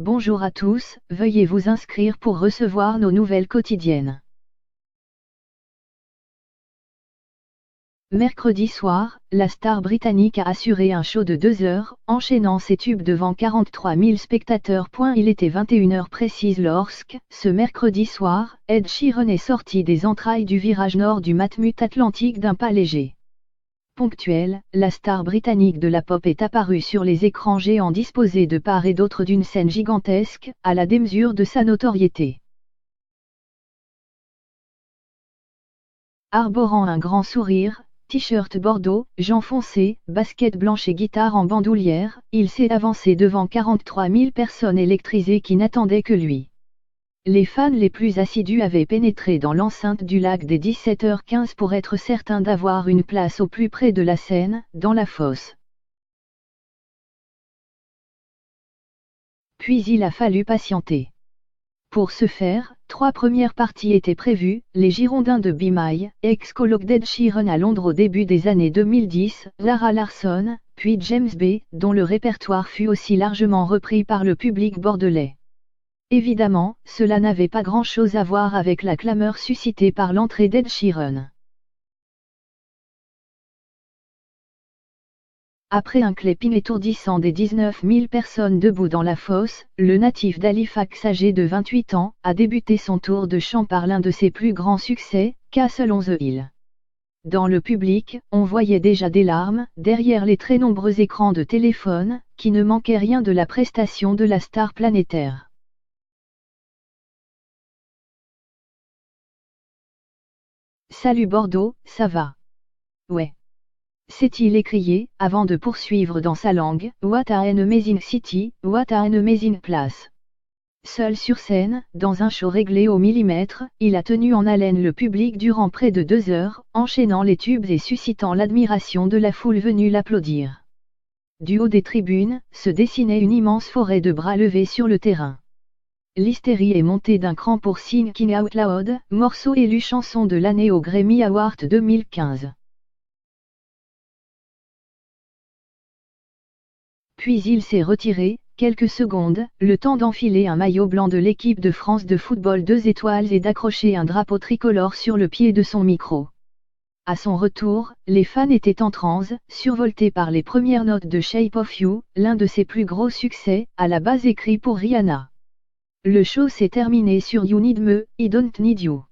Bonjour à tous, veuillez vous inscrire pour recevoir nos nouvelles quotidiennes. Mercredi soir, la star britannique a assuré un show de 2 heures, enchaînant ses tubes devant 43 000 spectateurs. Il était 21 heures précises lorsque, ce mercredi soir, Ed Sheeran est sorti des entrailles du virage nord du Matmut Atlantique d'un pas léger. Ponctuelle, la star britannique de la pop est apparue sur les écrans géants disposés de part et d'autre d'une scène gigantesque, à la démesure de sa notoriété. Arborant un grand sourire, t-shirt bordeaux, jean foncé, basket blanche et guitare en bandoulière, il s'est avancé devant 43 000 personnes électrisées qui n'attendaient que lui. Les fans les plus assidus avaient pénétré dans l'enceinte du lac dès 17h15 pour être certains d'avoir une place au plus près de la scène, dans la fosse. Puis il a fallu patienter. Pour ce faire, 3 premières parties étaient prévues, les Girondins de Be My, ex-coloc d'Ed Sheeran à Londres au début des années 2010, Zara Larsson, puis James Bay, dont le répertoire fut aussi largement repris par le public bordelais. Évidemment, cela n'avait pas grand-chose à voir avec la clameur suscitée par l'entrée d'Ed Sheeran. Après un clapping étourdissant des 19 000 personnes debout dans la fosse, le natif d'Halifax âgé de 28 ans, a débuté son tour de chant par l'un de ses plus grands succès, Castle on the Hill. Dans le public, on voyait déjà des larmes, derrière les très nombreux écrans de téléphone, qui ne manquaient rien de la prestation de la star planétaire. Salut Bordeaux, ça va? Ouais. S'est-il écrié, avant de poursuivre dans sa langue, What an amazing city, what an amazing place. Seul sur scène, dans un show réglé au millimètre, il a tenu en haleine le public durant près de 2 heures, enchaînant les tubes et suscitant l'admiration de la foule venue l'applaudir. Du haut des tribunes, se dessinait une immense forêt de bras levés sur le terrain. L'hystérie est montée d'un cran pour Thinking Out Loud, morceau élu chanson de l'année au Grammy Awards 2015. Puis il s'est retiré, quelques secondes, le temps d'enfiler un maillot blanc de l'équipe de France de football 2 étoiles et d'accrocher un drapeau tricolore sur le pied de son micro. À son retour, les fans étaient en transe, survoltés par les premières notes de Shape of You, l'un de ses plus gros succès, à la base écrit pour Rihanna. Le show s'est terminé sur You Need Me, I Don't Need You.